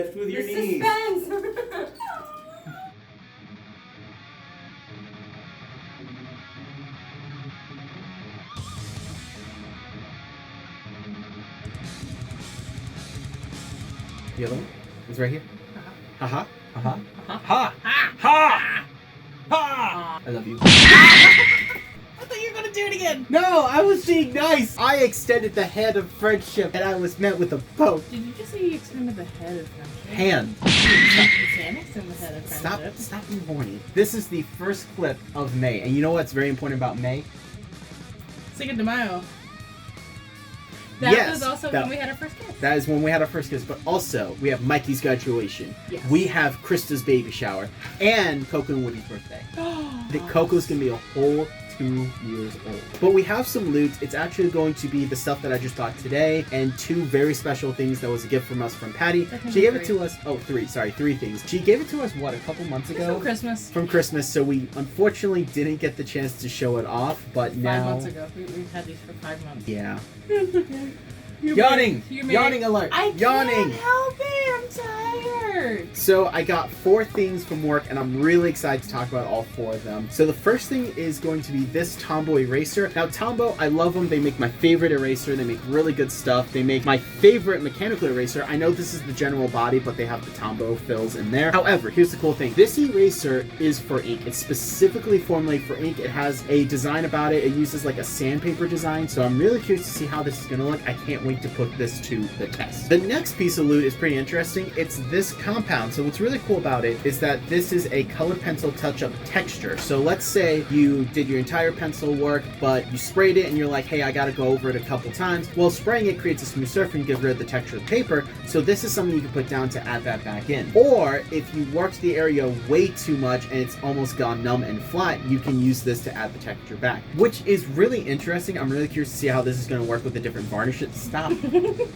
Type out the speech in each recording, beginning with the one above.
Lift with your The knees. suspense! The other one is right here. Ha ha. Ha Uh-huh. ha. Ha. Ha. I love you. I thought you were gonna do it again! No, I was being nice. I extended the hand of friendship, and I was met with a poke. Did you just say you extended the head of friendship? Hand. You can extend the head of friendship. Stop being horny. This is the first clip of May, and you know what's very important about May? Cinco de Mayo. That Yes, was also that- when we had our first kiss. That is when we had our first kiss, but also we have Mikey's graduation. Yes. We have Krista's baby shower, and Coco and Woody's birthday. The Coco's gonna be a whole 2 years old. But we have some loot. It's actually going to be the stuff that I just bought today, and 2 very special things that was a gift from us from Patty. She gave it to us. Oh, 3. Sorry, 3 things. She gave it to us what, a couple months ago? From Christmas. From Christmas. So we unfortunately didn't get the chance to show it off, but now. 5 months ago. We've had these for 5 months. Yeah. You Yawning! made it. Yawning alert! I Yawning! can't help it. I'm tired. So I got 4 things from work, and I'm really excited to talk about all 4 of them. So the first thing is going to be this Tombow eraser. Now Tombow, I love them. They make my favorite eraser. They make really good stuff. They make my favorite mechanical eraser. I know this is the general body, but they have the Tombow fills in there. However, here's the cool thing. This eraser is for ink. It's specifically formulated for ink. It has a design about it. It uses like a sandpaper design. So I'm really curious to see how this is going to look. I can't wait to put this to the test. The next piece of loot is pretty interesting. It's this compound. So what's really cool about it is that this is a colored pencil touch-up texture. So let's say you did your entire pencil work, but you sprayed it and you're like, hey, I gotta go over it a couple times. Well, spraying it creates a smooth surface and get rid of the texture of the paper. So this is something you can put down to add that back in. Or if you worked the area way too much and it's almost gone numb and flat, you can use this to add the texture back, which is really interesting. I'm really curious to see how this is going to work with the different varnishes. Stop.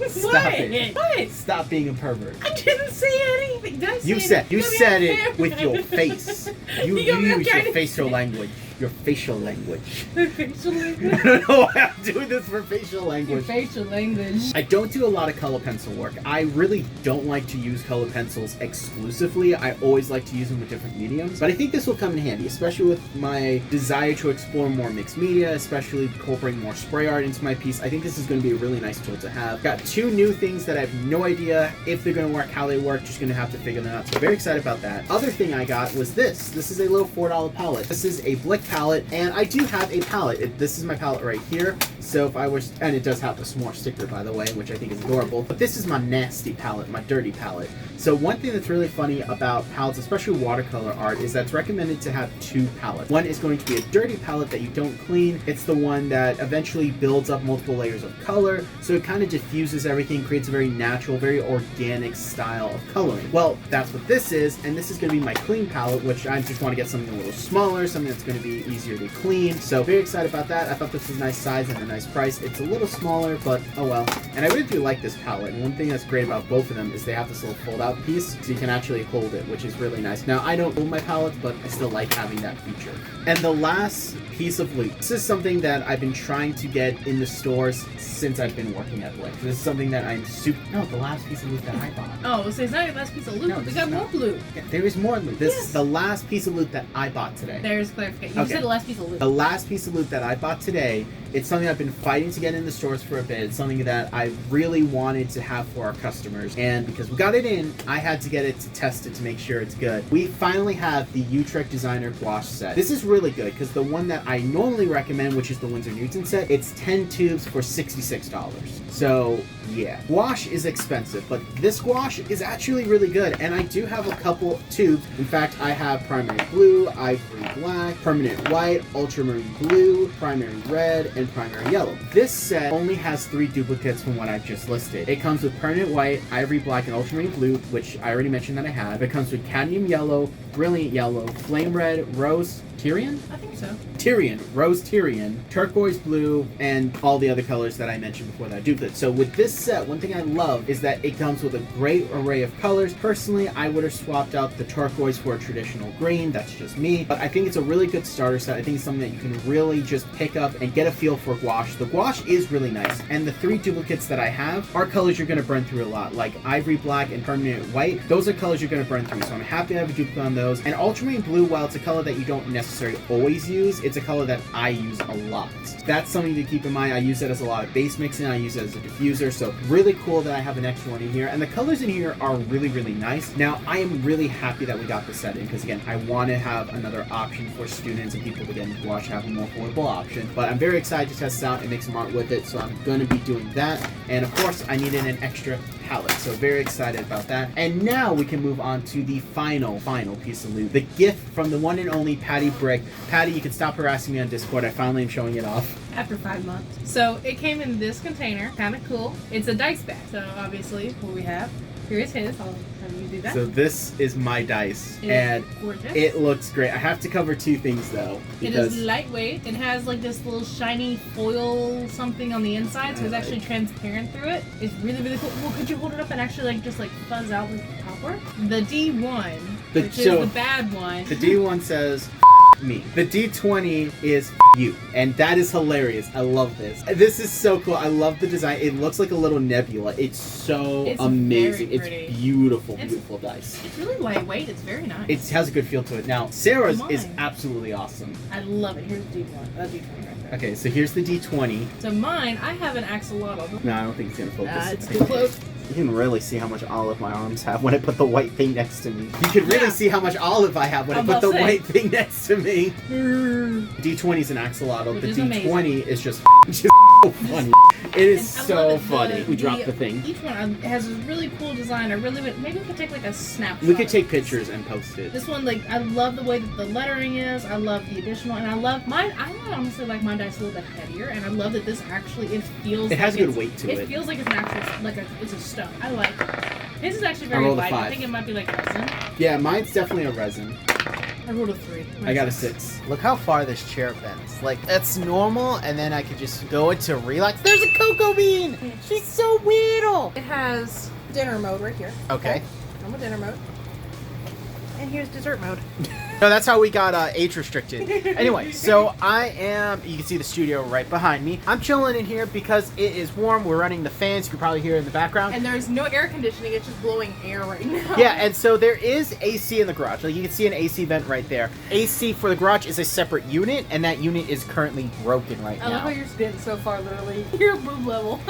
Stop it. What? Stop being a pervert. I didn't say anything. Did I say You said anything? it with your face. You You got me use your trying to facial say- language. Your facial language. Facial I language. don't know why I'm doing this for facial Your language. facial language. I don't do a lot of color pencil work. I really don't like to use color pencils exclusively. I always like to use them with different mediums. But I think this will come in handy, especially with my desire to explore more mixed media, especially incorporating more spray art into my piece. I think this is going to be a really nice tool to have. Got 2 new things that I have no idea if they're going to work, how they work. Just going to have to figure them out. So very excited about that. Other thing I got was this. This is a little $4 palette. This is a Blick palette, and I do have a palette. This is my palette right here. So if I was, and it does have the s'more sticker, by the way, which I think is adorable. But this is my nasty palette, my dirty palette. So one thing that's really funny about palettes, especially watercolor art, is that it's recommended to have 2 palettes. One is going to be a dirty palette that you don't clean. It's the one that eventually builds up multiple layers of color. So it kind of diffuses everything, creates a very natural, very organic style of coloring. Well, that's what this is, and this is going to be my clean palette, which I just want to get something a little smaller, something that's going to be easier to clean. So very excited about that. I thought this was a nice size and a nice price. It's a little smaller, but oh well. And I really do like this palette. And one thing that's great about both of them is they have this little fold-out piece, so you can actually hold it, which is really nice. Now, I don't hold my palettes, but I still like having that feature. And the last piece of loot. This is something that I've been trying to get in the stores since I've been working at Blick. This is something that I'm super... No, the last piece of loot that I bought. Oh, so it's not your last piece of loot, No, but we this got is more not. loot. Yeah, there is more loot. This Yes. is the last piece of loot that I bought today. There's clarification. You Okay. said the last piece of loot. The last piece of loot that I bought today, it's something I've been fighting to get in the stores for a bit. It's something that I really wanted to have for our customers. And because we got it in, I had to get it to test it to make sure it's good. We finally have the Utrecht Designer gouache set. This is really good because the one that I normally recommend, which is the Winsor Newton set, it's 10 tubes for $66. So yeah, gouache is expensive, but this gouache is actually really good. And I do have a couple tubes. In fact, I have primary blue, ivory black, permanent white, ultramarine blue, primary red, and primary yellow. This set only has 3 duplicates from what I've just listed. It comes with permanent white, ivory black, and ultramarine blue, which I already mentioned that I have. It comes with cadmium yellow, brilliant yellow, flame red, rose, Tyrian? I think so. Tyrian, rose Tyrian, turquoise blue, and all the other colors that I mentioned before that duplicate. So with this set, one thing I love is that it comes with a great array of colors. Personally, I would have swapped out the turquoise for a traditional green. That's just me. But I think it's a really good starter set. I think it's something that you can really just pick up and get a feel for gouache. The gouache is really nice. And the 3 duplicates that I have are colors you're going to burn through a lot, like ivory black and permanent white. Those are colors you're going to burn through. So I'm happy to have a duplicate on those. And ultramarine blue, while it's a color that you don't necessarily always use, it's a color that I use a lot. That's something to keep in mind. I use it as a lot of base mixing. I use it as a diffuser. So really cool that I have an extra one in here. And the colors in here are really, really nice. Now, I am really happy that we got this set in because, again, I want to have another option for students and people to get into gouache, have a more affordable option. But I'm very excited to test this out and make some art with it. So I'm going to be doing that. And of course, I needed an extra palette. So very excited about that. And now we can move on to the final piece of loot. The gift from the one and only Patty Brick. Patty, you can stop harassing me on Discord. I finally am showing it off. After 5 months. So it came in this container, kind of cool. It's a dice bag. So obviously, what we have here is his. I'll have you do that. So this is my dice, and gorgeous. It looks great. I have to cover 2 things though. It is lightweight. It has like this little shiny foil something on the inside, so it's actually transparent through it. It's really, really cool. Well, could you hold it up and actually like just like fuzz out the top part? The D1, which is the bad one. The D1 says me. The D20 is you, and that is hilarious. I love this. This is so cool. I love the design. It looks like a little nebula. It's so amazing. It's beautiful, beautiful dice. It's really lightweight. It's very nice. It has a good feel to it. Now, Sarah's is absolutely awesome. I love it. Here's D1. D20 right there. Okay, so here's the D20. So mine, I have an axolotl. No, I don't think it's gonna focus. It's too close. You can really see how much olive my arms have when I put the white thing next to me. You can really see how much olive I have when I put the white thing next to me. D20 is an axolotl. The D20 is just so funny. It is so funny. We dropped the thing. Each one has a really cool design. Maybe we could take like a snapshot. We could take pictures and post it. This one, like, I love the way that the lettering is. I love the additional, and I love mine. I honestly like my dice a little bit heavier, and I love that this actually it has a good weight to it. It feels like it's an actual it's a stone. I like it. This is actually very light. I think it might be like resin. Yeah, mine's definitely a resin. I rolled a 3. I got a 6. Look how far this chair bends. Like, that's normal, and then I could just go into relax. There's a cocoa bean! She's so weird! It has dinner mode right here. Okay. Normal dinner mode. And here's dessert mode. So that's how we got age restricted. Anyway, so you can see the studio right behind me. I'm chilling in here because it is warm. We're running the fans. You can probably hear it in the background. And there's no air conditioning. It's just blowing air right now. Yeah, and so there is AC in the garage. Like, you can see an AC vent right there. AC for the garage is a separate unit, and that unit is currently broken right now. I love how you're spitting so far, literally. You're boob level.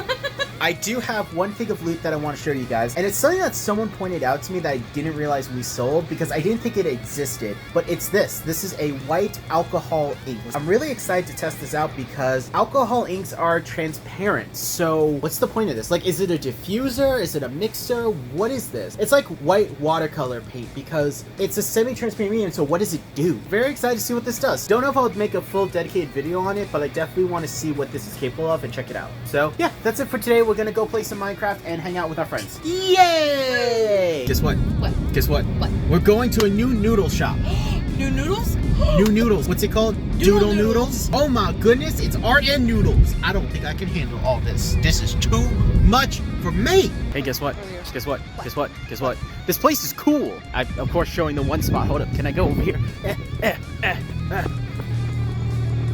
I do have one thing of loot that I want to show you guys, and it's something that someone pointed out to me that I didn't realize we sold because I didn't think it existed, but it's this. This is a white alcohol ink. I'm really excited to test this out because alcohol inks are transparent. So what's the point of this? Like, is it a diffuser? Is it a mixer? What is this? It's like white watercolor paint because it's a semi-transparent medium, so what does it do? Very excited to see what this does. Don't know if I'll make a full dedicated video on it, but I definitely want to see what this is capable of and check it out. So yeah, that's it for today. We're gonna go play some Minecraft and hang out with our friends. Yay! Guess what? What? Guess what? What? We're going to a new noodle shop. New noodles? New noodles. What's it called? Doodle noodles? Oh my goodness, it's art and noodles. I don't think I can handle all this. This is too much for me. Hey, guess what? Guess what? Guess what? Guess what? This place is cool. I'm, of course, showing the one spot. Hold up. Can I go over here?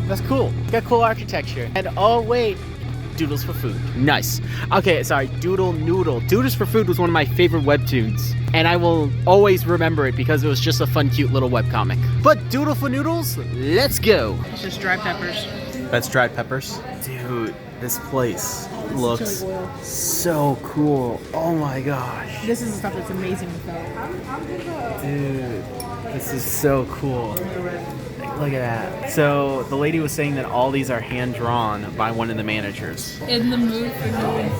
That's cool. Got cool architecture. And oh, wait. Doodles for food. Nice. Okay, sorry. Doodle Noodle. Doodles for Food was one of my favorite webtoons. And I will always remember it because it was just a fun, cute little webcomic. But Doodle for Noodles, let's go. It's just dried peppers. That's dried peppers. Dude, this place looks so cool. Oh my gosh. This is the stuff that's amazing with that. Dude, this is so cool. Look at that. So the lady was saying that all these are hand-drawn by one of the managers. In the mood for doing.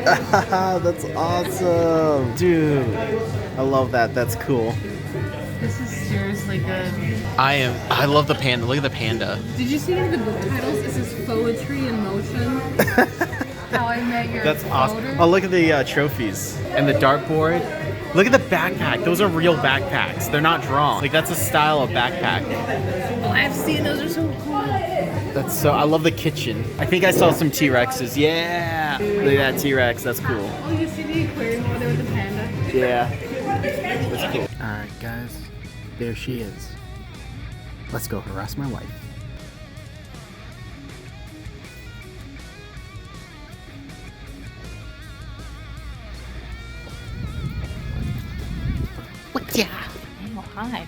That's awesome. Dude, I love that. That's cool. This is seriously good. I love the panda. Look at the panda. Did you see any of the book titles? It says Poetry in Motion. How I Met Your That's awesome. Coder. Oh, look at the trophies. And the dartboard. Look at the backpack. Those are real backpacks. They're not drawn. Like, that's a style of backpack. Oh, I've seen those. Are so cool. That's so, I love the kitchen. I think I saw some T-Rexes. Yeah. Look at that T-Rex. That's cool. Oh, you see the aquarium over there with the panda? Yeah. That's cool. Alright, guys. There she is. Let's go harass my wife. Oh, hi.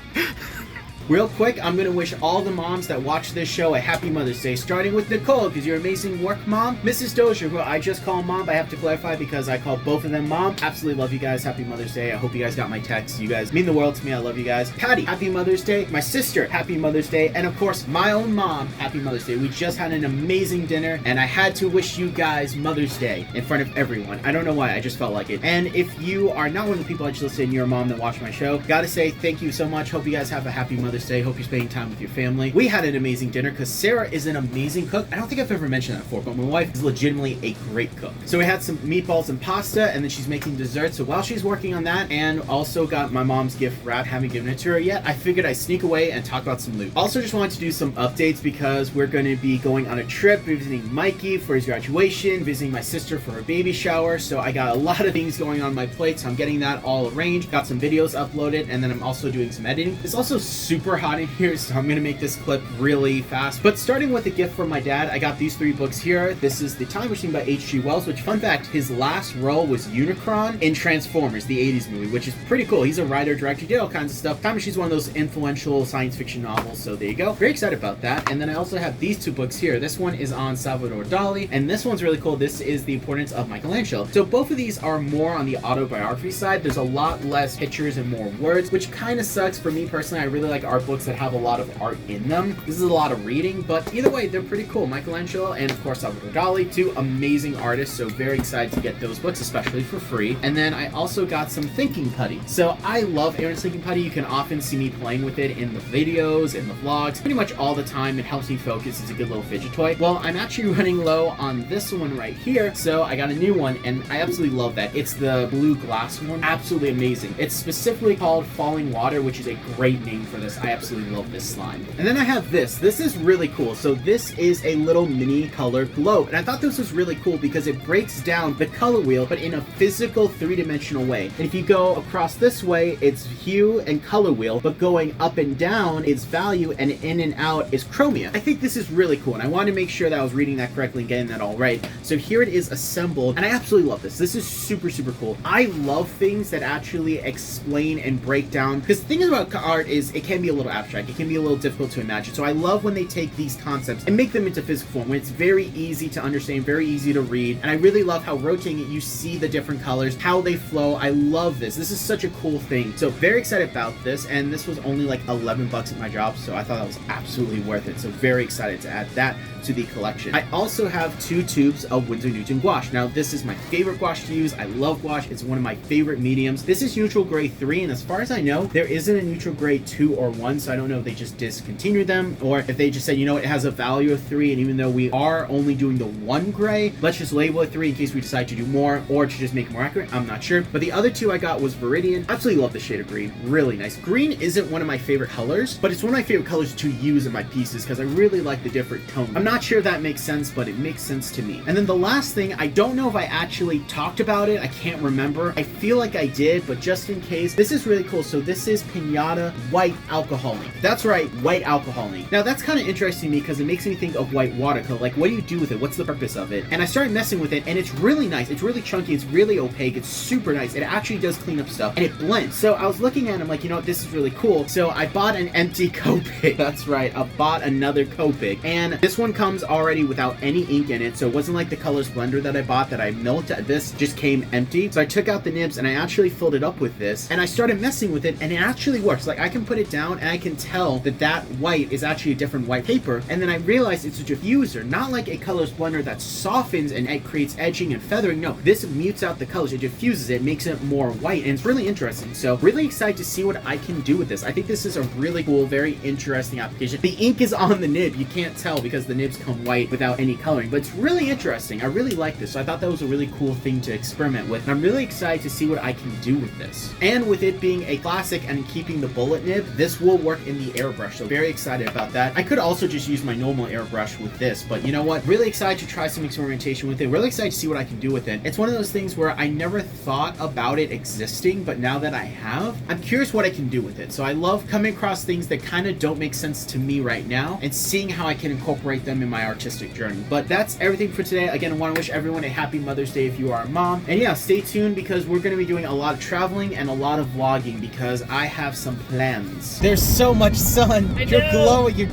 Real quick, I'm going to wish all the moms that watch this show a happy Mother's Day, starting with Nicole, because you're amazing work mom. Mrs. Dozier, who I just call mom, but I have to clarify because I call both of them mom. Absolutely love you guys. Happy Mother's Day. I hope you guys got my text. You guys mean the world to me. I love you guys. Patty, happy Mother's Day. My sister, happy Mother's Day. And of course, my own mom, happy Mother's Day. We just had an amazing dinner, and I had to wish you guys Mother's Day in front of everyone. I don't know why. I just felt like it. And if you are not one of the people I just listed and you're a mom that watch my show, gotta say thank you so much. Hope you guys have a happy Mother's Day. Hope you're spending time with your family. We had an amazing dinner because Sarah is an amazing cook. I don't think I've ever mentioned that before, but my wife is legitimately a great cook. So we had some meatballs and pasta, and then she's making dessert. So while she's working on that, and also got my mom's gift wrap, haven't given it to her yet, I figured I'd sneak away and talk about some loot. Also just wanted to do some updates because we're going to be going on a trip, visiting Mikey for his graduation, visiting my sister for her baby shower. So I got a lot of things going on my plate, so I'm getting that all arranged. Got some videos uploaded, and then I'm also doing some editing. It's also super hot in here, so I'm going to make this clip really fast. But starting with a gift from my dad, I got these 3 books here. This is The Time Machine by H.G. Wells, which, fun fact, his last role was Unicron in Transformers, the 80s movie, which is pretty cool. He's a writer, director, did all kinds of stuff. Time Machine's one of those influential science fiction novels, so there you go. Very excited about that. And then I also have these 2 books here. This one is on Salvador Dali, and this one's really cool. This is The Importance of Michelangelo. So both of these are more on the autobiography side. There's a lot less pictures and more words, which kind of sucks for me personally. I really like art books that have a lot of art in them. This is a lot of reading, but either way, they're pretty cool. Michelangelo and, of course, Salvador Dali, 2 amazing artists, so very excited to get those books, especially for free. And then I also got some thinking putty. So I love Aaron's thinking putty. You can often see me playing with it in the videos, in the vlogs, pretty much all the time. It helps me focus. It's a good little fidget toy. Well, I'm actually running low on this one right here, so I got a new one, and I absolutely love that. It's the blue glass one. Absolutely amazing. It's specifically called Falling Water, which is a great name for this. I absolutely love this slime. And then I have this. This is really cool. So this is a little mini color globe, and I thought this was really cool because it breaks down the color wheel, but in a physical 3-dimensional way. And if you go across this way, it's hue and color wheel, but going up and down is value, and in and out is chromia. I think this is really cool, and I wanted to make sure that I was reading that correctly and getting that all right. So here it is assembled, and I absolutely love this. This is super, super cool. I love things that actually explain and break down, because the thing about art is it can be a little abstract. It can be a little difficult to imagine. So I love when they take these concepts and make them into physical form, when it's very easy to understand, very easy to read. And I really love how rotating it, you see the different colors, how they flow. I love this. This is such a cool thing. So very excited about this, and this was only like 11 bucks at my job, so I thought that was absolutely worth it. So very excited to add that to the collection. I also have 2 tubes of Winsor Newton gouache. Now this is my favorite gouache to use. I love gouache. It's one of my favorite mediums. This is neutral gray 3, and as far as I know, there isn't a neutral gray 2 or 1, so I don't know if they just discontinued them or if they just said, you know, it has a value of 3, and even though we are only doing the 1 gray, let's just label it 3 in case we decide to do more or to just make it more accurate. I'm not sure. But the other 2 I got was Viridian. Absolutely love the shade of green. Really nice. Green isn't one of my favorite colors, but it's one of my favorite colors to use in my pieces because I really like the different tones. I'm not sure if that makes sense, but it makes sense to me. And then the last thing, I don't know if I actually talked about it. I can't remember. I feel like I did, but just in case, this is really cool. So this is Pinata White Alcohol Ink. That's right, white alcohol ink. Now that's kind of interesting to me because it makes me think of white watercolor. Like, what do you do with it? What's the purpose of it? And I started messing with it, and it's really nice. It's really chunky. It's really opaque. It's super nice. It actually does clean up stuff, and it blends. So I was looking at it, I'm like, you know what? This is really cool. So I bought an empty Copic. That's right. I bought another Copic, and this one comes already without any ink in it. So it wasn't like the Colors Blender that I bought that I milked. This just came empty. So I took out the nibs, and I actually filled it up with this, and I started messing with it, and it actually works. Like, I can put it down, and I can tell that that white is actually a different white paper. And then I realized it's a diffuser, not like a Colors Blender that softens and it creates edging and feathering. No, this mutes out the colors. It diffuses it, makes it more white, and it's really interesting. So really excited to see what I can do with this. I think this is a really cool, very interesting application. The ink is on the nib. You can't tell because the nib nibs come white without any coloring. But it's really interesting. I really like this. So I thought that was a really cool thing to experiment with. And I'm really excited to see what I can do with this. And with it being a classic and keeping the bullet nib, this will work in the airbrush. So very excited about that. I could also just use my normal airbrush with this, but you know what? Really excited to try some experimentation with it. Really excited to see what I can do with it. It's one of those things where I never thought about it existing, but now that I have, I'm curious what I can do with it. So I love coming across things that kind of don't make sense to me right now and seeing how I can incorporate them in my artistic journey. But that's everything for today. Again, I want to wish everyone a happy Mother's Day if you are a mom. And yeah, stay tuned because we're going to be doing a lot of traveling and a lot of vlogging because I have some plans. There's so much sun. I You're know. glowing. You're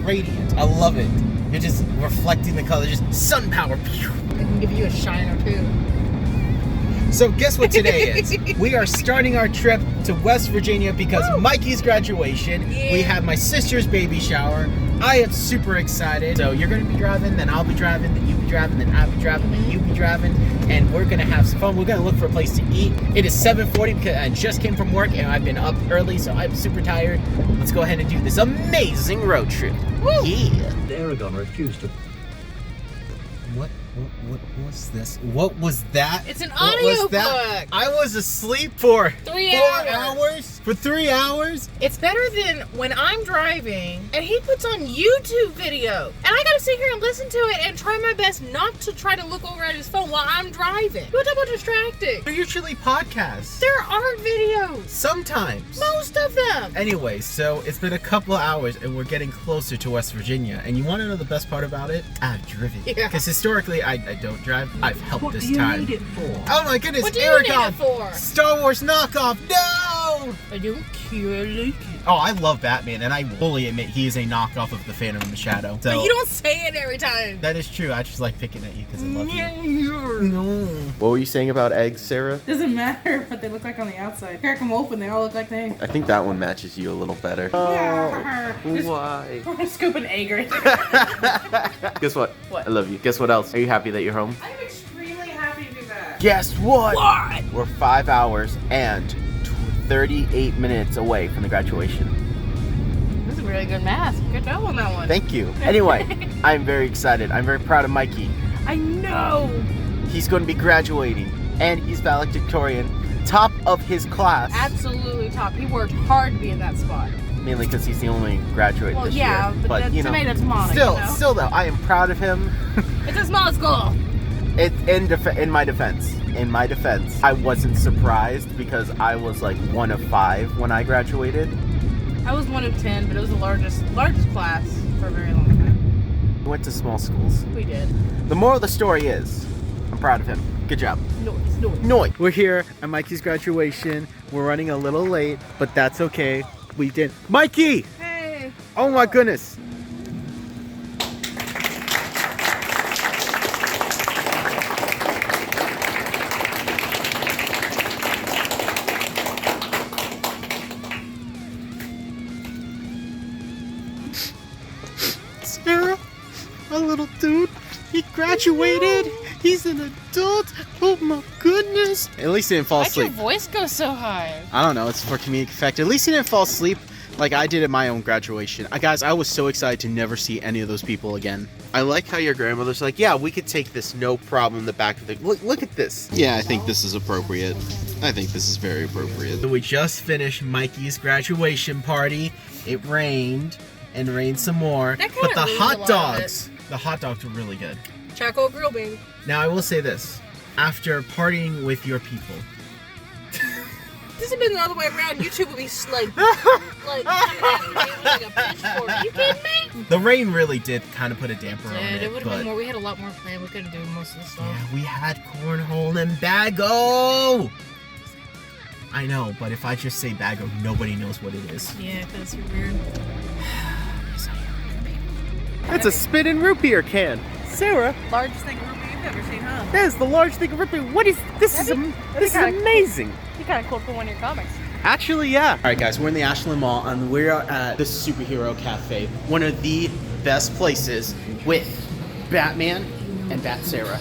radiant. I love it. You're just reflecting the color. Just sun power. I can give you a shine or two. So guess what today is? We are starting our trip to West Virginia because Mikey's graduation. Yeah. We have my sister's baby shower. I am super excited. So you're going to be driving, then I'll be driving, then you be driving, then I'll be driving, then you be driving. And we're going to have some fun. We're going to look for a place to eat. It is 7:40 because I just came from work and I've been up early, so I'm super tired. Let's go ahead and do this amazing road trip. Woo. Yeah. Aragon refused to. What was this? What was that? It's an What audio was that? book. I was asleep for 3 4 hours. hours? For 3 hours? It's better than when I'm driving and he puts on YouTube video. And I gotta sit here and listen to it and try my best not to try to look over at his phone while I'm driving. What about distracting? They're usually podcasts. There are videos. Sometimes. Most of them. Anyway, so it's been a couple hours and we're getting closer to West Virginia. And you want to know the best part about it? I've driven. Yeah. Because historically, I don't drive. I've helped What this do you time. need it for? Oh my goodness, What do you need Aragon! it for? Star Wars knockoff! No! I don't care, like it. Oh, I love Batman, and I fully admit he is a knockoff of the Phantom in the Shadow. So But you don't say it every time. that is true. I just like picking at you because I love you. No. What were you saying about eggs, Sarah? Doesn't matter what they look like on the outside. Crack them open, they all look like they. I think that one matches you a little better. Just Why? scoop an egg right there. Guess what? What? I love you. Guess what else? Are you happy that you're home? I'm extremely happy to do that. Guess what? What? We're 5 hours and 38 minutes away from the graduation. This is really good math. Good job on that one. Thank you. Anyway, I'm very excited. I'm very proud of Mikey. I know. He's going to be graduating, and he's valedictorian, top of his class. Absolutely top. He worked hard to be in that spot. Mainly because he's the only graduate Well, this yeah, year. but you know, tomato, tomato. still, you know? still though, I am proud of him. It's a small school. In my defense, I wasn't surprised because I was like 1 of 5 when I graduated. I was 1 of 10, but it was the largest class for a very long time. We went to small schools. We did. The moral of the story is, I'm proud of him. Good job. Noise. Noi. We're here at Mikey's graduation. We're running a little late, but that's okay. We did. Mikey! Hey. Oh my goodness. Sarah, a little dude, he graduated. He's an adult. Oh my goodness. At least he didn't fall Why'd your asleep. voice go so high? I don't know. It's for comedic effect. At least he didn't fall asleep like I did at my own graduation. Guys, I was so excited to never see any of those people again. I like how your grandmother's like, yeah, we could take this, no problem, in the back of the... Look at this. Yeah, I think this is appropriate. I think this is very appropriate. So we just finished Mikey's graduation party. It rained and rained some more. That kinda But the ruined a hot lot of dogs were really good. Charcoal grill, baby. Now I will say this. After partying with your people, This had been the other way around. YouTube would be like a pitchfork. Are you kidding me? the rain really did kind of put a damper on Dude, it. it would have but been more. We had a lot more planned. We could have done most of the stuff. yeah, we had cornhole and bago. I know, but if I just say bago, nobody knows what it is. Yeah, because you're weird. It's a spinning root beer can. Sarah, Largest thing of root beer you've ever seen, huh? that is the largest thing of root beer. What is... This is kinda amazing. You kind of cool for one of your comics. Actually, yeah. All right, guys, we're in the Ashland Mall, and we're at the Superhero Cafe, one of the best places with Batman and Bat Sarah.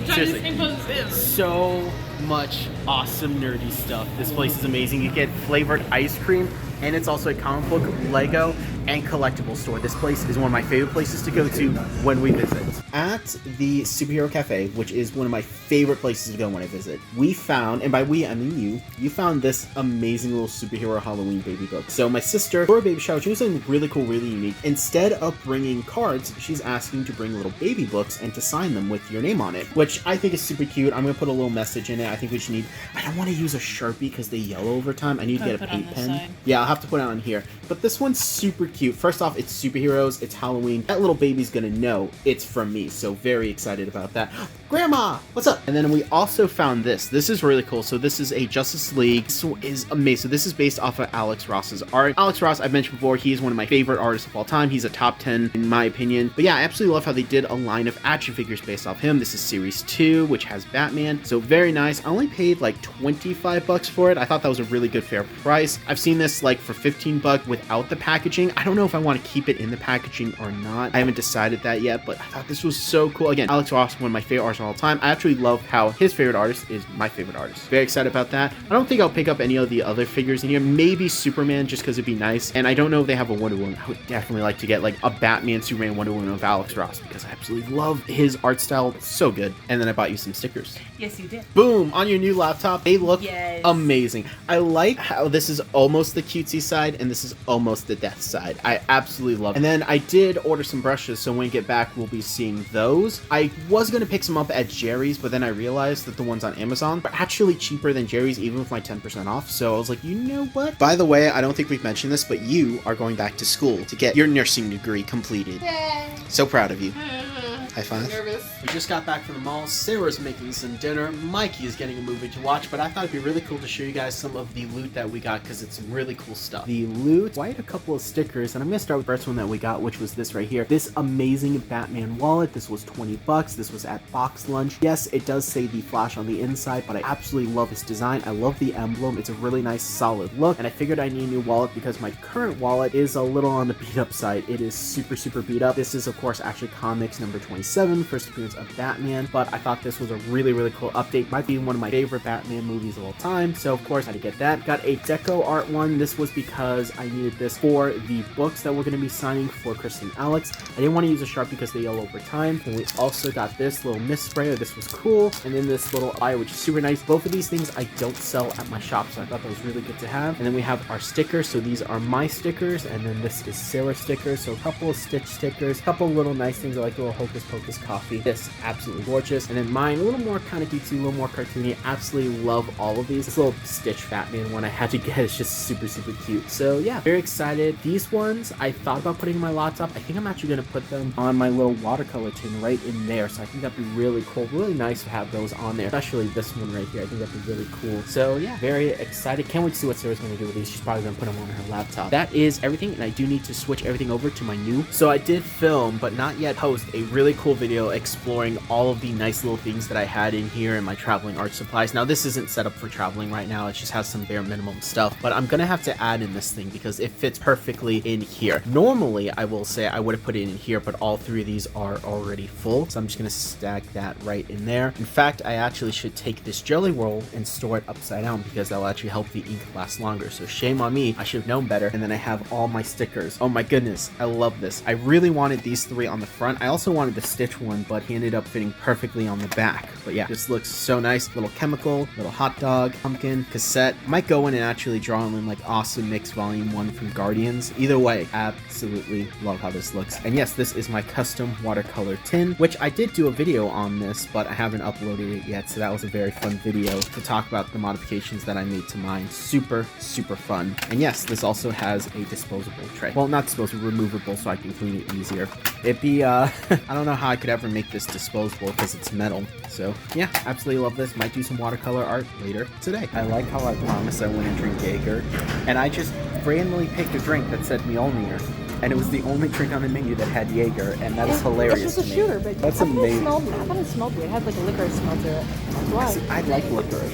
Seriously, so much awesome nerdy stuff. This place is amazing. You get flavored ice cream, and it's also a comic book Lego, and collectible store. This place is one of my favorite places to go to when we visit. At the Superhero Cafe, which is one of my favorite places to go when I visit, we found, and by we I mean you found this amazing little superhero Halloween baby book. So my sister, for her baby shower, she was something really cool, really unique. Instead of bringing cards, she's asking to bring little baby books and to sign them with your name on it, which I think is super cute. I'm gonna put a little message in it. I think we just need, I don't want to use a Sharpie because they yellow over time. I need to get a paint pen. Side. Yeah, I'll have to put it on here. But this one's super cute. First off, it's superheroes, it's Halloween. That little baby's gonna know it's from me, so very excited about that. Grandma, what's up? And then we also found this. This is really cool. So this is a Justice League. This is amazing. So this is based off of Alex Ross's art. Alex Ross, I've mentioned before, he is one of my favorite artists of all time. He's a top 10 in my opinion. But yeah, I absolutely love how they did a line of action figures based off him. This is series 2, which has Batman. So very nice. I only paid like 25 bucks for it. I thought that was a really good fair price. I've seen this like for 15 bucks without the packaging. I don't know if I want to keep it in the packaging or not. I haven't decided that yet, but I thought this was so cool. Again, Alex Ross, one of my favorite artists of all time. I actually love how his favorite artist is my favorite artist. Very excited about that. I don't think I'll pick up any of the other figures in here. Maybe Superman, just because it'd be nice. And I don't know if they have a Wonder Woman. I would definitely like to get like a Batman, Superman, Wonder Woman of Alex Ross because I absolutely love his art style. It's so good. And then I bought you some stickers. Yes, you did. Boom! On your new laptop. They look Yes. amazing. I like how this is almost the cutesy side and this is almost the death side. I absolutely love it. And then I did order some brushes, so when we get back, we'll be seeing those. I was going to pick some up at Jerry's, but then I realized that the ones on Amazon are actually cheaper than Jerry's, even with my 10% off. So I was like, you know what? By the way, I don't think we've mentioned this, but you are going back to school to get your nursing degree completed. Yay. So proud of you. High five. Nervous. We just got back from the mall. Sarah's making some dinner. Mikey is getting a movie to watch, but I thought it'd be really cool to show you guys some of the loot that we got because it's some really cool stuff. The loot, quite a couple of stickers, and I'm gonna start with the first one that we got, which was this right here. This amazing Batman wallet. This was 20 bucks. This was at Box Lunch. Yes, it does say the Flash on the inside, but I absolutely love its design. I love the emblem. It's a really nice, solid look, and I figured I need a new wallet because my current wallet is a little on the beat up side. It is super, super beat up. This is, of course, actually comics number 27, first appearance of Batman, but I thought this was a really, really cool update. Might be one of my favorite Batman movies of all time, so of course I had to get that. Got a deco art one. This was because I needed this for the books that we're going to be signing for Kristen and Alex. I didn't want to use a Sharpie because they yellow over time. And we also got this little mist sprayer. This was cool. And then this little eye, which is super nice. Both of these things I don't sell at my shop, so I thought that was really good to have. And then we have our stickers. So these are my stickers, and then this is Sarah's stickers. So a couple of Stitch stickers, a couple little nice things. I like the little Hocus Pocus coffee. This absolutely gorgeous. And then mine, a little more kind of cutesy, a little more cartoony. Absolutely love all of these. This little Stitch Batman one I had to get. It's just super, super cute. So yeah, very excited. These ones I thought about putting in my laptop. I think I'm actually going to put them on my little watercolor tin right in there. So I think that'd be really cool. Really nice to have those on there, especially this one right here. I think that'd be really cool. So yeah, very excited. Can't wait to see what Sarah's going to do with these. She's probably going to put them on her laptop. That is everything, and I do need to switch everything over to my new. So I did film, but not yet post, a really cool video exploring all of the nice little things that I had in here in my traveling art supplies. Now this isn't set up for traveling right now. It just has some bare minimum stuff, but I'm going to have to add in this thing because it fits perfectly in here. Normally, I will say I would have put it in here, but all three of these are already full. So I'm just going to stack that right in there. In fact, I actually should take this jelly roll and store it upside down because that will actually help the ink last longer. So shame on me. I should have known better. And then I have all my stickers. Oh my goodness. I love this. I really wanted these three on the front. I also wanted the Stitch one, but he ended up fitting perfectly on the back. But yeah, this looks so nice. Little chemical, little hot dog, pumpkin, cassette. Might go in and actually draw in like Awesome Mix Volume 1 from Guardians. Either way, absolutely love how this looks. And yes, this is my custom watercolor tin, which I did do a video on this, but I haven't uploaded it yet. So that was a very fun video to talk about the modifications that I made to mine. Super, super fun. And yes, this also has a disposable tray. Well, not disposable, removable, so I can clean it easier. It'd be, I don't know how I could ever make this disposable because it's metal. So yeah, absolutely love this. Might do some watercolor art later today. I like how I promised I wouldn't drink Jaeger, and I just randomly picked a drink that said Mjolnir, and it was the only drink on the menu that had Jaeger, and that is hilarious. It's just a to me. shooter, but That's I thought amazing. I thought it smelled weird. It had like a licorice smell to it. That's why. See, I like licorice.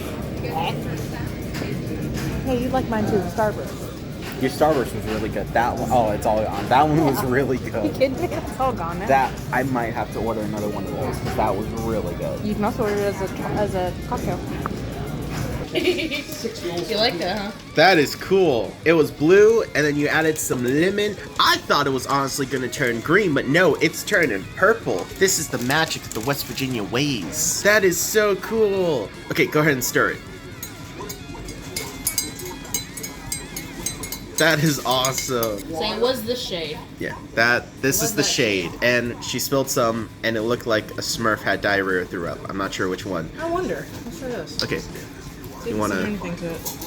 Hey, you like mine too, Starburst. Your Starburst was really good. That one, oh, it's all gone. That one was really You good. kidding me? It's all gone now. That, I might have to order another one of those because that was really good. You can also order it as a cocktail. You like that, huh? That is cool. It was blue, and then you added some lemon. I thought it was honestly gonna turn green, but no, it's turning purple. This is the magic of the West Virginia ways. That is so cool. Okay, go ahead and stir it. That is awesome. So it was the shade. Yeah, this is the that shade, and she spilled some, and it looked like a Smurf had diarrhea or threw up. I'm not sure which one. I wonder. Let's try this. Okay, You wanna- anything to it?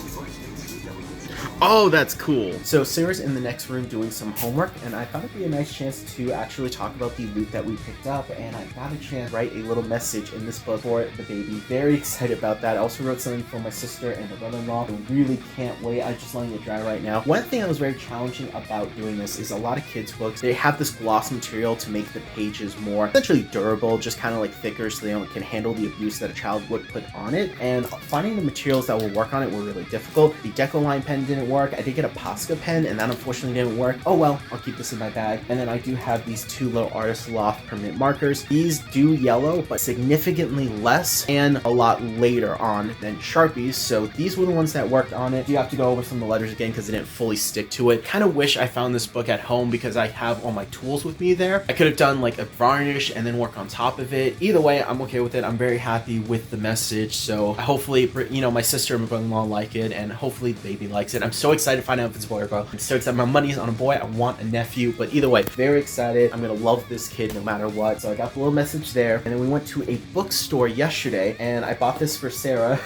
oh, that's cool. So Sarah's in the next room doing some homework, and I thought it'd be a nice chance to actually talk about the loot that we picked up, and I got a chance to write a little message in this book for the baby. Very excited about that. I also wrote something for my sister and her brother-in-law. I really can't wait. I'm just letting it dry right now. One thing that was very challenging about doing this is a lot of kids' books, they have this gloss material to make the pages more essentially durable, just kind of like thicker so they can handle the abuse that a child would put on it. And finding the materials that will work on it were really difficult. The Decoline pen didn't work. I did get a Posca pen, and that unfortunately didn't work. Oh well, I'll keep this in my bag. And then I do have these two little Artist Loft permanent markers. These do yellow, but significantly less and a lot later on than Sharpies. So these were the ones that worked on it. You have to go over some of the letters again because it didn't fully stick to it. Kind of wish I found this book at home because I have all my tools with me there. I could have done like a varnish and then work on top of it. Either way, I'm okay with it. I'm very happy with the message. So hopefully, you know, my sister and my brother-in-law like it, and hopefully the baby likes it. I'm so excited to find out if it's a boy or a girl. I'm so excited. My money's on a boy. I want a nephew, but either way, very excited. I'm gonna love this kid no matter what. So I got the little message there, and then we went to a bookstore yesterday, and I bought this for Sarah.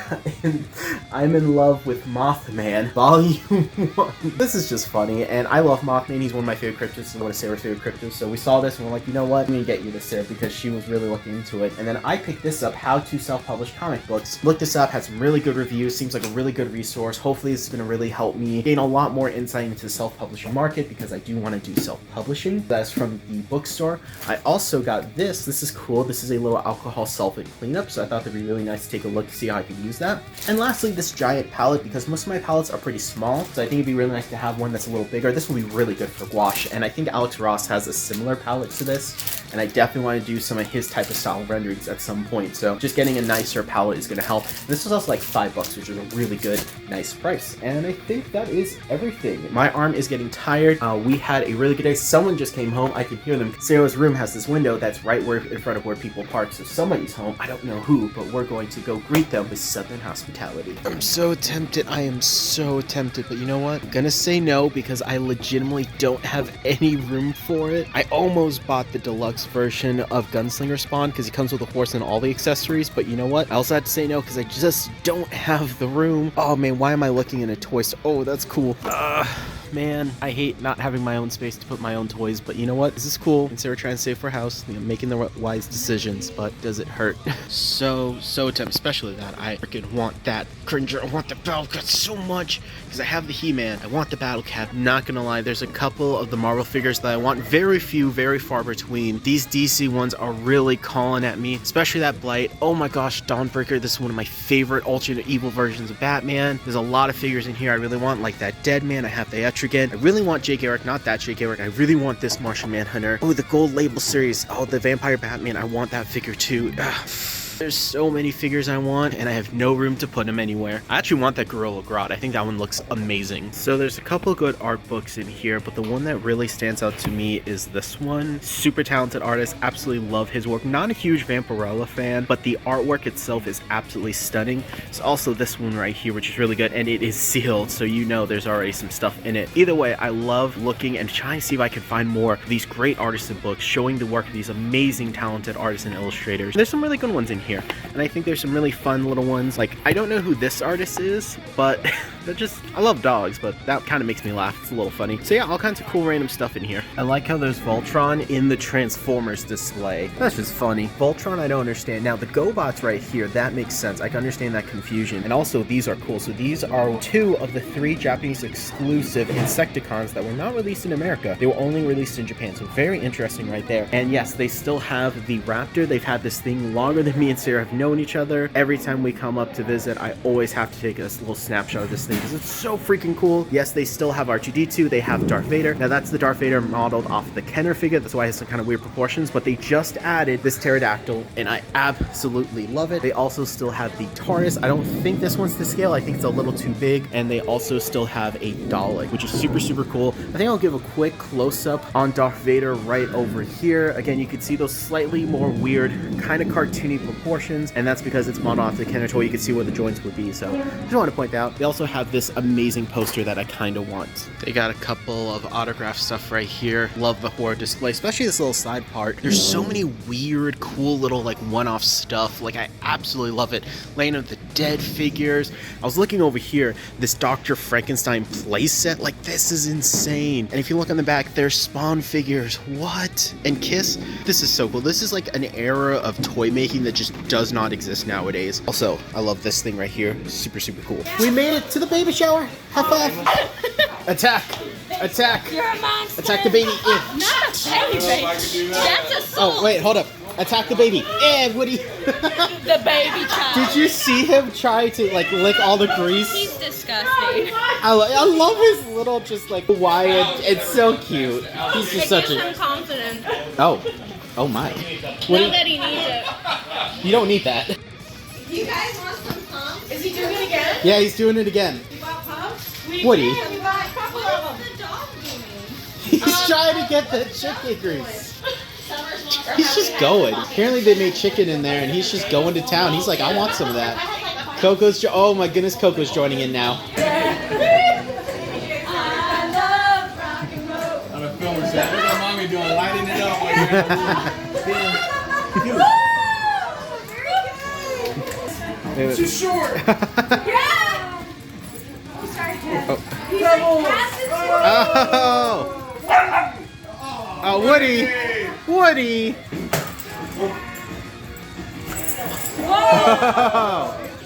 And I'm in love with Mothman, Volume 1. This is just funny, and I love Mothman. He's one of my favorite cryptids, and one of Sarah's favorite cryptids. So we saw this, and we're like, you know what? I'm gonna get you this, Sarah, because she was really looking into it. And then I picked this up, How to Self-Publish Comic Books. Looked this up, had some really good reviews. Seems like a really good resource. Hopefully, this is gonna really help me gain a lot more insight into the self-publishing market because I do want to do self-publishing. That's from the bookstore. I also got this. This is cool. This is a little alcohol solvent cleanup, so I thought it'd be really nice to take a look to see how I could use that. And lastly, this giant palette, because most of my palettes are pretty small, so I think it'd be really nice to have one that's a little bigger. This will be really good for gouache, and I think Alex Ross has a similar palette to this, and I definitely want to do some of his type of style renderings at some point, so just getting a nicer palette is going to help. And this was also like $5, which is a really good, nice price. And I think that is everything. My arm is getting tired. We had a really good day. Someone just came home. I can hear them. Sarah's room has this window that's right in front of where people park, so somebody's home. I don't know who, but we're going to go greet them with Southern hospitality. I'm so tempted. I am so tempted, but you know what? I'm gonna say no because I legitimately don't have any room for it. I almost bought the deluxe version of Gunslinger Spawn because he comes with a horse and all the accessories, but you know what? I also had to say no because I just don't have the room. Oh man, why am I looking in a toy store? Oh, that's cool. Man, I hate not having my own space to put my own toys, but you know what? This is cool. And Sarah trying to save her house, you know, making the wise decisions, but does it hurt? so tempted, especially that. I freaking want that Cringer. I want the Battle Cat so much because I have the He-Man. I want the Battle Cat. Not gonna lie, there's a couple of the Marvel figures that I want. Very few, very far between. These DC ones are really calling at me, especially that Blight. Oh my gosh, Dawnbreaker. This is one of my favorite alternate evil versions of Batman. There's a lot of figures in here I really want, like that Deadman. I have the Etrigan. I really want Jake Eric, not that Jake Eric. I really want this Martian Manhunter. Oh, the Gold Label series. Oh, the Vampire Batman. I want that figure too. Ugh. There's so many figures I want, and I have no room to put them anywhere. I actually want that Gorilla Grodd. I think that one looks amazing. So there's a couple good art books in here, but the one that really stands out to me is this one. Super talented artist. Absolutely love his work. Not a huge Vampirella fan, but the artwork itself is absolutely stunning. It's also this one right here, which is really good, and it is sealed, so you know there's already some stuff in it. Either way, I love looking and trying to see if I can find more of these great artists and books showing the work of these amazing, talented artists and illustrators. There's some really good ones in here. And I think there's some really fun little ones. Like, I don't know who this artist is, but they're just, I love dogs, but that kind of makes me laugh. It's a little funny. So yeah, all kinds of cool random stuff in here. I like how there's Voltron in the Transformers display. That's just funny. Voltron, I don't understand. Now, the GoBots right here, that makes sense. I can understand that confusion. And also, these are cool. So these are 2 of the 3 Japanese exclusive Insecticons that were not released in America. They were only released in Japan. So very interesting right there. And yes, they still have the Raptor. They've had this thing longer than me and Sarah have known each other. Every time we come up to visit, I always have to take a little snapshot of this thing thing because it's so freaking cool. Yes, they still have R2-D2. They have Darth Vader. Now that's the Darth Vader modeled off the Kenner figure. That's why it has some kind of weird proportions, but they just added this pterodactyl and I absolutely love it. They also still have the TARDIS. I don't think this one's to scale. I think it's a little too big. And they also still have a Dalek, which is super, super cool. I think I'll give a quick close-up on Darth Vader right over here. Again, you can see those slightly more weird, kind of cartoony proportions, and that's because it's modeled off the Kenner toy. You can see where the joints would be, so just want to point that out. They also have this amazing poster that I kind of want. They got a couple of autograph stuff right here. Love the horror display, especially this little side part. There's so many weird, cool little like one-off stuff. Like I absolutely love it. Land of the Dead figures. I was looking over here, this Dr. Frankenstein playset. Like this is insane. And if you look on the back, there's Spawn figures. What? And Kiss. This is so cool. This is like an era of toy making that just does not exist nowadays. Also, I love this thing right here. Super, super cool. We made it to the baby shower. High five. Attack. Attack. You're a monster. Attack the baby. Not a baby. That's a soul. Oh, wait, hold up. Attack the baby. Woody. The baby child. Did you see him try to like lick all the grease? He's disgusting. I love his little just like Wyatt. It's so cute. He's just It such gives a... him confidence. Oh my. Not What that he needs it. you don't need that. You guys want some pumps? Is he doing it again? Yeah, he's doing it again. You want pumps? Woody. You want a couple of them. The dog doing? He's trying to get the chicken grease. He's just going. Apparently they made chicken in there and he's just going to town. He's like, I want some of that. Coco's, oh my goodness, Coco's joining in now. On a filmer set. Look at mommy doing, lighting it up while you're too short. Yeah. Oh, Woody. Woody.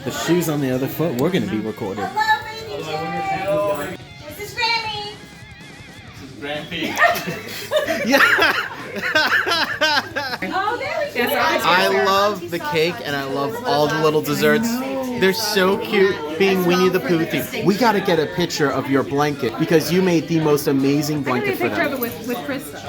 The shoes on the other foot. We're gonna be recorded. This is Grammy. Yeah. Oh, there we go. I love the cake and I love all the little desserts. They're so cute being Winnie the Pooh themed. We gotta get a picture of your blanket because you made the most amazing blanket for them. with Krista.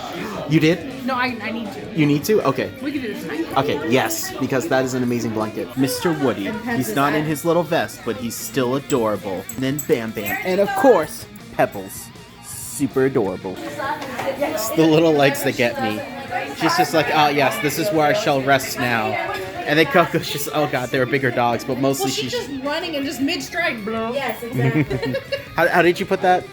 You did? No, I need to. You need to? Okay. We can do this tonight. Okay, yes, because that is an amazing blanket. Mr. Woody. He's not in his little vest, but he's still adorable. And then Bam Bam. And of course, Pebbles. Super adorable. It's the little legs that get me. She's just like, oh yes, this is where I shall rest now. And then Coco's just, oh god, they were bigger dogs, but mostly Well, she's just running and just mid-stride. Yes, exactly. How did you put that?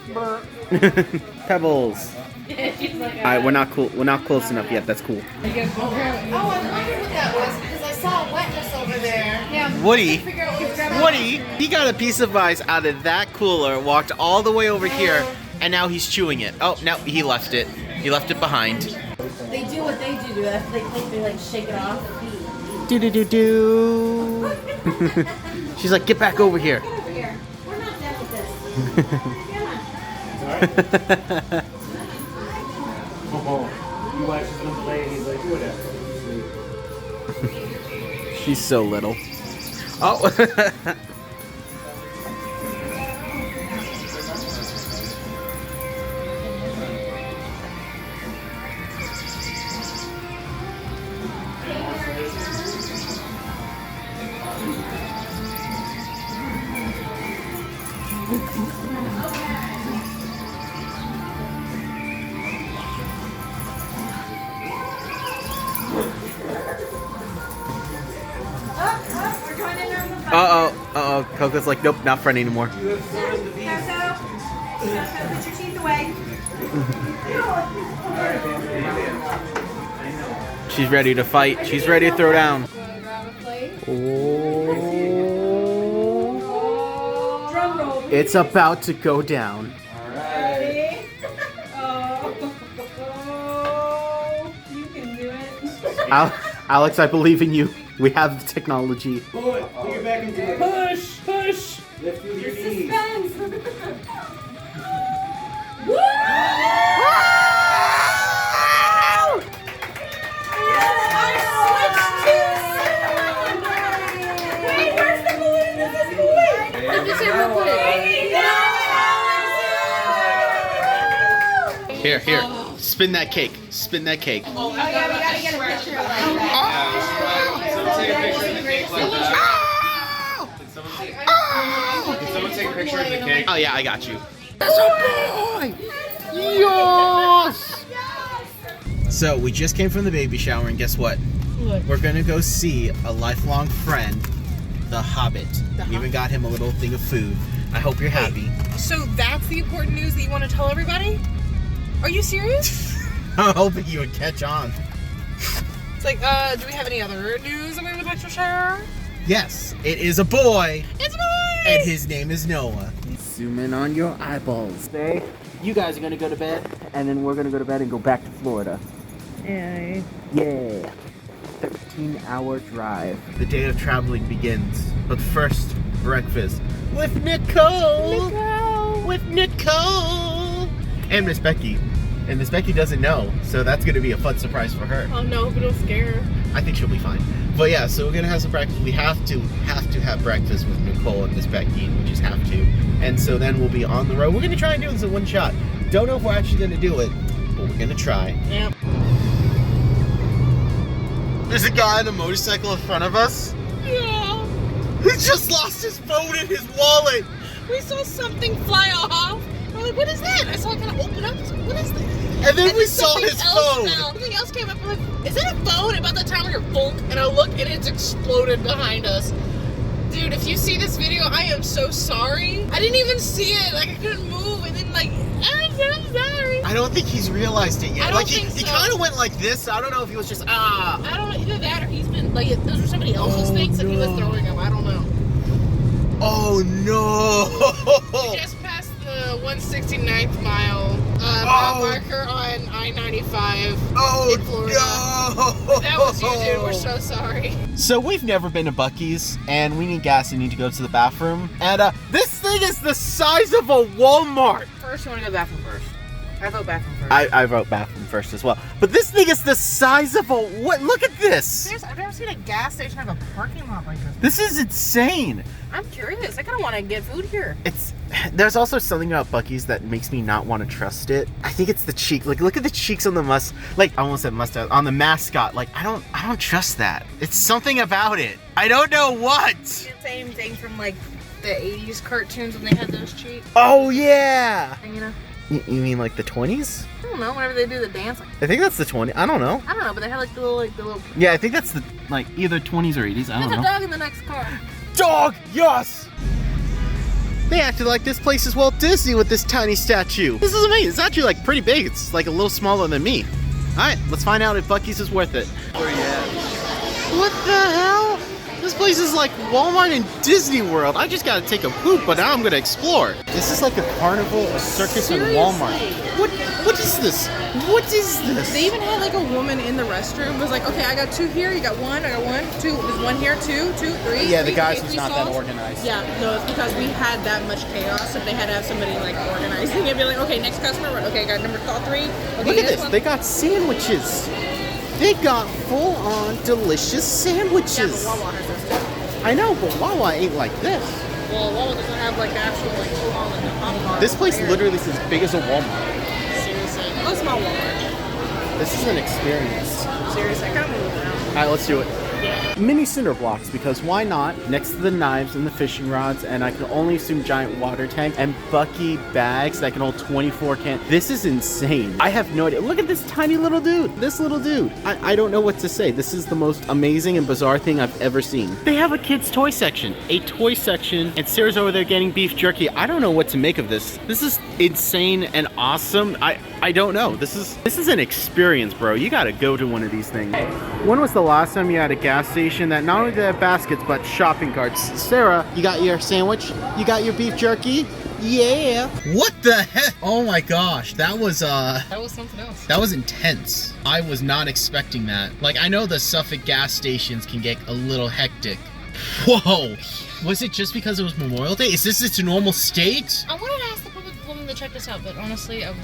Pebbles. She's like, Alright, we're not cool. We're not close enough yet. That's cool. Oh, I wondered what that was because I saw wetness over there. yeah. Woody. Figure out what was going on. Woody, he got a piece of ice out of that cooler, walked all the way over here, and now he's chewing it. Oh, no, he left it. He left it behind. They do what they do. They like shake it off. Do do do do. She's like, get back over here. Get over here. We're not done with this. Come on. He watches them play and he's like, whatever. She's so little. Oh. Uh-oh. Coco's like, nope, not friend anymore. Put your teeth away. She's ready to fight. She's ready to throw down. Oh. Drum roll. It's about to go down. Ready? Oh, you can do it. Alex, I believe in you. We have the technology. Pull it. Put your back into it. Push, push. Lift with your knees. Suspense. Woo! Just say real quick. Here. Spin that cake. Spin that cake. Oh yeah, we gotta get a picture of that. Can someone take a picture of the cake? Oh yeah, I got you. That's a boy! Yes! So we just came from the baby shower, and guess what? What? We're gonna go see a lifelong friend, the Hobbit. We even got him a little thing of food. I hope you're happy. So that's the important news that you want to tell everybody? Are you serious? I'm hoping you would catch on. It's like, do we have any other news that we would like to share? Yes, it is a boy, It's a boy! and his name is Noah. Zoom in on your eyeballs. Say, you guys are gonna go to bed, and then we're gonna go to bed and go back to Florida. Yeah. Yeah. 13-hour drive. The day of traveling begins, but first, breakfast with Nicole. With Nicole. And Miss Becky. And Miss Becky doesn't know, so that's gonna be a fun surprise for her. Oh no, but it'll scare her. I think she'll be fine. But yeah, so we're gonna have some breakfast. We have to have breakfast with Nicole and Miss Becky. We just have to. And so then we'll be on the road. We're gonna try and do this in one shot. Don't know if we're actually gonna do it, but we're gonna try. Yep. There's a guy on a motorcycle in front of us. Yeah. He just lost his phone and his wallet. We saw something fly off. We're like, what is that? I saw it kind of open up. I was like, what is that? And then we saw something his else phone. fell. Something else came up. I'm like, is that a phone? About that time we were bonk, and I look and it's exploded behind us. Dude, if you see this video, I am so sorry. I didn't even see it. Like, I couldn't move. And then, like, I'm so sorry. I don't think he's realized it yet. I don't Like think he so. kind of went like this. I don't know if he was just I don't know. Either that or he's been, like, those were somebody else's things and he was throwing them. I don't know. Oh no! We just passed the 169th mile mile marker on I-95 in Florida. no! That was you, dude. We're so sorry. So we've never been to Buc-ee's, and we need gas and need to go to the bathroom. And this thing is the size of a Walmart. First, you want to go bathroom first. I vote bathroom first. I wrote bathroom first as well. But this thing is the size of a what? Look at this. Seriously, I've never seen a gas station have a parking lot like this. This is insane. I'm curious. I kind of want to get food here. There's also something about Buc-ee's that makes me not want to trust it. I think it's the cheek. Like, look at the cheeks on the I almost said mustache on the mascot. Like, I don't trust that. It's something about it. I don't know what. It's the same thing from like the 80s cartoons when they had those cheeks. Oh yeah. You know? You mean like the 20s? I don't know. Whenever they do the dance, like, I think that's the 20s. I don't know. I don't know, but they had like the little. Yeah, I think that's the either 20s or 80s. I There's don't a know. dog in the next car. Dog, yes. They acted like this place is Walt Disney with this tiny statue. This is amazing. It's actually like pretty big. It's like a little smaller than me. All right, let's find out if Buc-ee's is worth it. Where you at? What the hell? This place is like Walmart and Disney World. I just gotta take a poop, but now I'm gonna explore. This is like a carnival, a circus, and Walmart. What is this? What is this? They even had like a woman in the restroom. It was like, okay, I got 2 here. You got 1. I got 1, 2. There's 1 here, 2, 3. Yeah, the three, guys three, was three not that stalls. organized. Yeah, no, it's because we had that much chaos that they had to have somebody like organizing and be like, okay, next customer. Okay, got number 3. Okay, Look at next this. one. They got sandwiches. They got full-on delicious sandwiches. Yeah, but Wawa has this too. I know, but Wawa ain't like this. Well, Wawa doesn't have like the actual like full-on like the popcorn. This place there. literally is as big as a Walmart. Seriously, go small Walmart. This is an experience. Seriously, I kind of move around. All right, let's do it. Mini cinder blocks, because why not? Next to the knives and the fishing rods, and I can only assume giant water tank and Bucky bags that can hold 24 cans. This is insane. I have no idea. Look at this tiny little dude. This little dude. I don't know what to say. This is the most amazing and bizarre thing I've ever seen. They have a kid's toy section. A toy section, and Sarah's over there getting beef jerky. I don't know what to make of this. This is insane and awesome. I don't know. This is an experience, bro. You gotta go to one of these things. When was the last time you had a gas station that not only did have baskets but shopping carts? Sarah, you got your sandwich? You got your beef jerky? Yeah. What the heck? Oh my gosh, that was something else. that was intense. I was not expecting that. Like, I know the Suffolk gas stations can get a little hectic. Whoa. Was it just because it was Memorial Day? Is this its normal state? I wanted to ask the public woman to check this out, but honestly, I was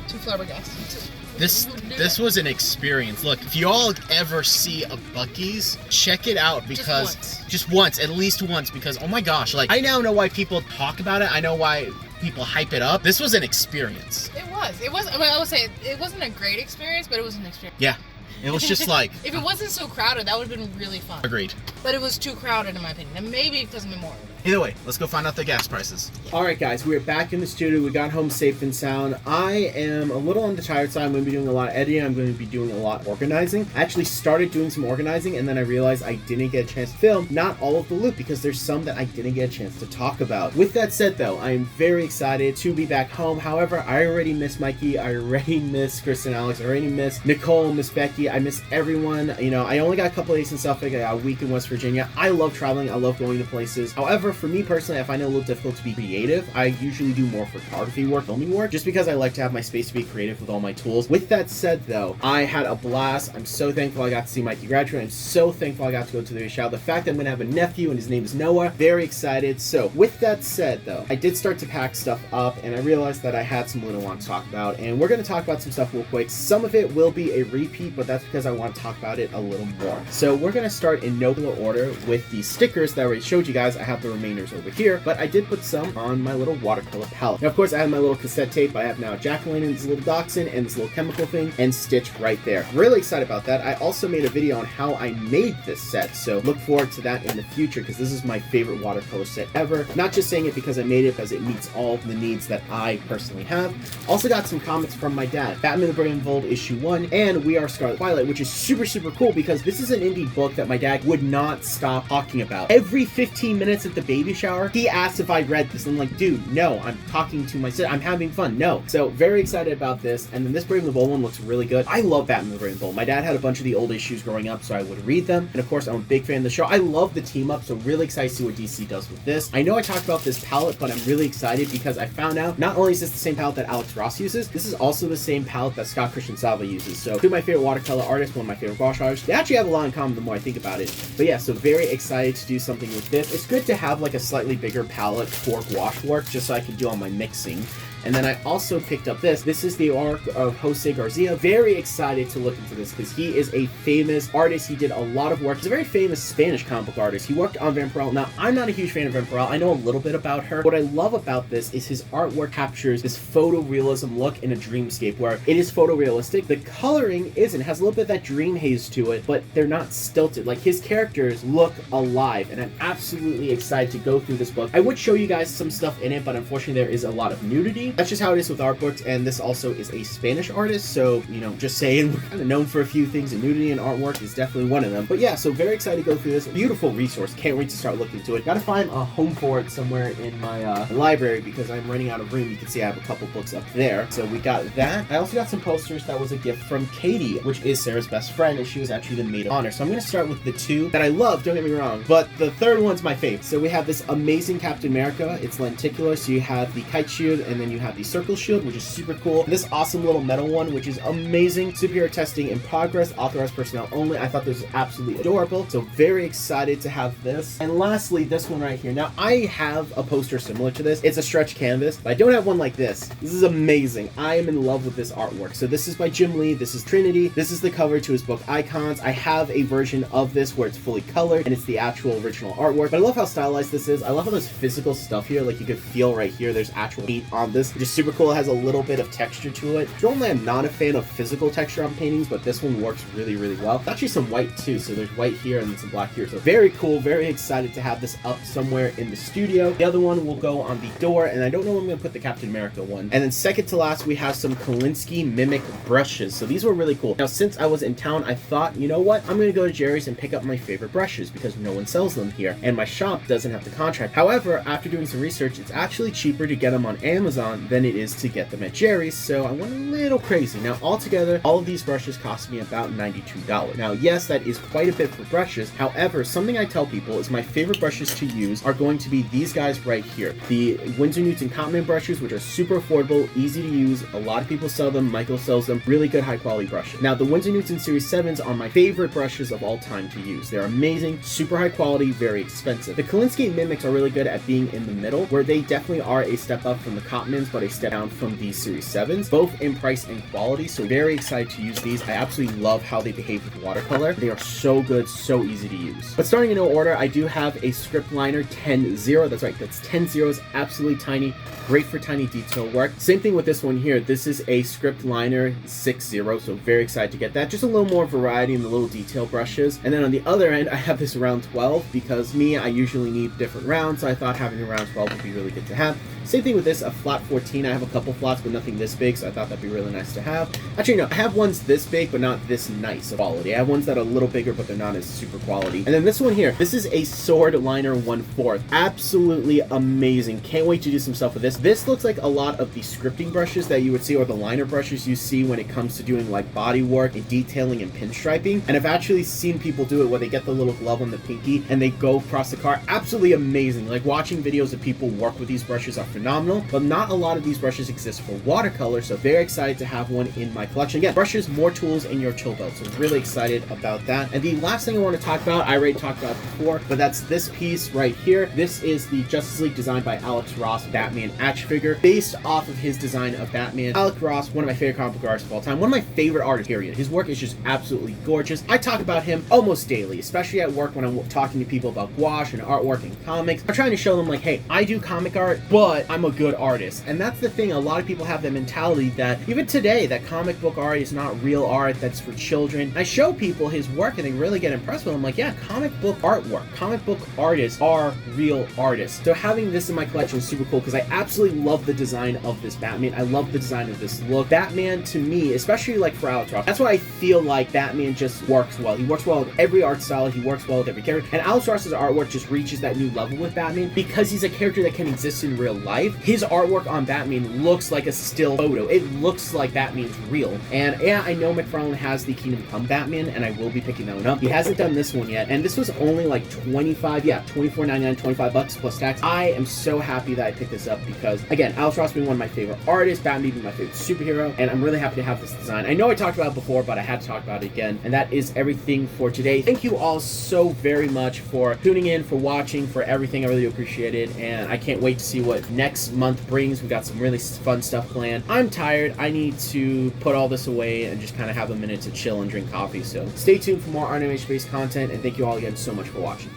too flabbergasted. This was an experience. Look, if you all ever see a Buc-ee's, check it out, because just once, at least once, because oh my gosh, like, I now know why people talk about it. I know why people hype it up. This was an experience. It was. was. It was. I mean, I would say it wasn't a great experience, but it was an experience. Yeah. It was just like... If it wasn't so crowded, that would have been really fun. Agreed. But it was too crowded, in my opinion. And maybe because of Memorial Day. Either way, let's go find out the gas prices. Alright guys, we're back in the studio. We got home safe and sound. I am a little on the tired side. I'm going to be doing a lot of editing. I'm going to be doing a lot of organizing. I actually started doing some organizing and then I realized I didn't get a chance to film not all of the loot because there's some that I didn't get a chance to talk about. With that said though, I am very excited to be back home. However, I already miss Mikey. I already miss Chris and Alex. I already miss Nicole, miss Becky. I miss everyone. You know, I only got a couple days in Suffolk. I got a week in West Virginia. I love traveling. I love going to places. However, for me personally, I find it a little difficult to be creative. I usually do more photography work, filming work, just because I like to have my space to be creative with all my tools. With that said though, I had a blast. I'm so thankful I got to see Mikey graduate. I'm so thankful I got to go to the show. The fact that I'm going to have a nephew and his name is Noah, very excited. So with that said though, I did start to pack stuff up and I realized that I had some little I want to talk about, and we're going to talk about some stuff real quick. Some of it will be a repeat, but that's because I want to talk about it a little more. So we're going to start in no order with the stickers that I already showed you guys. I have the remainders over here, but I did put some on my little watercolor palette. Now, of course, I have my little cassette tape. I have now Jack-O-Lantern, this little dachshund, and this little chemical thing, and Stitch right there. Really excited about that. I also made a video on how I made this set, so look forward to that in the future, because this is my favorite watercolor set ever. Not just saying it because I made it, because it meets all the needs that I personally have. Also got some comments from my dad. Batman the Brave and Bold issue 1, and We Are Scarlet Twilight, which is super, super cool, because this is an indie book that my dad would not stop talking about. Every 15 minutes at the baby shower, he asked if I read this. I'm like, dude, no, I'm talking to my sister. I'm having fun. No. So very excited about this. And then this Brave and the Bold one looks really good. I love Batman the Brave and Bold. My dad had a bunch of the old issues growing up, so I would read them. And of course, I'm a big fan of the show. I love the team up, so really excited to see what DC does with this. I know I talked about this palette, but I'm really excited because I found out not only is this the same palette that Alex Ross uses, this is also the same palette that Scott Christian Salva uses. So two of my favorite watercolor artists, one of my favorite gouache artists. They actually have a lot in common the more I think about it. But yeah, so very excited to do something with this. It's good to have like a slightly bigger palette for gouache work just so I can do all my mixing. And then I also picked up this. This is the arc of Jose Garcia. Very excited to look into this because he is a famous artist. He did a lot of work. He's a very famous Spanish comic book artist. He worked on Vampirella. Now, I'm not a huge fan of Vampirella. I know a little bit about her. What I love about this is his artwork captures this photorealism look in a dreamscape where it is photorealistic. The coloring isn't. It has a little bit of that dream haze to it, but they're not stilted. Like, his characters look alive, and I'm absolutely excited to go through this book. I would show you guys some stuff in it, but unfortunately there is a lot of nudity. That's just how it is with art books, and this also is a Spanish artist, so, you know, just saying, we're kind of known for a few things, and nudity and artwork is definitely one of them. But yeah, so very excited to go through this. Beautiful resource. Can't wait to start looking into it. Gotta find a home for it somewhere in my library because I'm running out of room. You can see I have a couple books up there. So we got that. I also got some posters. That was a gift from Katie, which is Sarah's best friend, and she was actually the maid of honor. So I'm going to start with the two that I love, don't get me wrong, but the third one's my favorite. So we have this amazing Captain America. It's lenticular, so you have the kite shield, and then you have the circle shield, which is super cool. This awesome little metal one, which is amazing. Superhero testing in progress, authorized personnel only. I thought this was absolutely adorable, so very excited to have this. And lastly, this one right here. Now, I have a poster similar to this. It's a stretch canvas, but I don't have one like this. This is amazing. I am in love with this artwork. So this is by Jim Lee. This is Trinity. This is the cover to his book Icons. I have a version of this where it's fully colored and it's the actual original artwork, but I love how stylized this is. I love how there's physical stuff here. Like, you could feel right here there's actual heat on this, which is super cool. It has a little bit of texture to it. Normally, I'm not a fan of physical texture on paintings, but this one works really, really well. There's actually some white too, so there's white here and some black here. So very cool. Very excited to have this up somewhere in the studio. The other one will go on the door, and I don't know where I'm going to put the Captain America one. And then second to last, we have some Kolinsky Mimic brushes. So these were really cool. Now, since I was in town, I thought, you know what? I'm going to go to Jerry's and pick up my favorite brushes because no one sells them here, and my shop doesn't have the contract. However, after doing some research, it's actually cheaper to get them on Amazon than it is to get them at Jerry's, so I went a little crazy. Now, altogether, all of these brushes cost me about $92. Now, yes, that is quite a bit for brushes. However, something I tell people is my favorite brushes to use are going to be these guys right here. The Winsor Newton Cotton brushes, which are super affordable, easy to use. A lot of people sell them. Michael sells them. Really good, high quality brushes. Now, the Winsor Newton Series 7s are my favorite brushes of all time to use. They're amazing, super high quality, very expensive. The Kolinsky Mimics are really good at being in the middle, where they definitely are a step up from the Cotton 7s, but a step down from the Series 7s, both in price and quality, so very excited to use these. I absolutely love how they behave with watercolor. They are so good, so easy to use. But starting in no order, I do have a script liner 10-0. That's right, that's 10 zeros, absolutely tiny, great for tiny detail work. Same thing with this one here. This is a script liner 6-0, so very excited to get that. Just a little more variety in the little detail brushes. And then on the other end, I have this round 12 because I usually need different rounds, so I thought having a round 12 would be really good to have. Same thing with this, a flat 14. I have a couple flats, but nothing this big, so I thought that'd be really nice to have. Actually, no, I have ones this big, but not this nice quality. I have ones that are a little bigger, but they're not as super quality. And then this one here, this is a sword liner 1/4. Absolutely amazing. Can't wait to do some stuff with this. This looks like a lot of the scripting brushes that you would see, or the liner brushes you see when it comes to doing like body work and detailing and pinstriping. And I've actually seen people do it where they get the little glove on the pinky and they go across the car. Absolutely amazing. Like watching videos of people work with these brushes are phenomenal, but not a lot of these brushes exist for watercolor, so very excited to have one in my collection. Again, brushes, more tools in your tool belt, so really excited about that. And the last thing I want to talk about, I already talked about before, but that's this piece right here. This is the Justice League designed by Alex Ross Batman action figure, based off of his design of Batman. Alex Ross, one of my favorite comic book artists of all time, one of my favorite artists, period. His work is just absolutely gorgeous. I talk about him almost daily, especially at work when I'm talking to people about gouache and artwork and comics. I'm trying to show them like, hey, I do comic art, but I'm a good artist. And that's the thing, a lot of people have that mentality that even today, that comic book art is not real art, that's for children. I show people his work and they really get impressed with him. Like, yeah, comic book artwork, comic book artists are real artists. So having this in my collection is super cool because I absolutely love the design of this Batman. I love the design of this look. Batman, to me, especially like for Alex Ross, that's why I feel like Batman just works well. He works well with every art style, he works well with every character, and Alex Ross's artwork just reaches that new level with Batman because he's a character that can exist in real life. His artwork on Batman looks like a still photo. It looks like Batman's real. And yeah, I know McFarlane has the Kingdom Come Batman, and I will be picking that one up. He hasn't done this one yet, and this was only like $24.99, 25 bucks plus tax. I am so happy that I picked this up because, again, Alex Ross being one of my favorite artists, Batman being my favorite superhero, and I'm really happy to have this design. I know I talked about it before, but I had to talk about it again, and that is everything for today. Thank you all so very much for tuning in, for watching, for everything. I really appreciate it, and I can't wait to see what next month brings. We got some really fun stuff planned. I'm tired. I need to put all this away and just kind of have a minute to chill and drink coffee, so stay tuned for more animation-based content, and thank you all again so much for watching.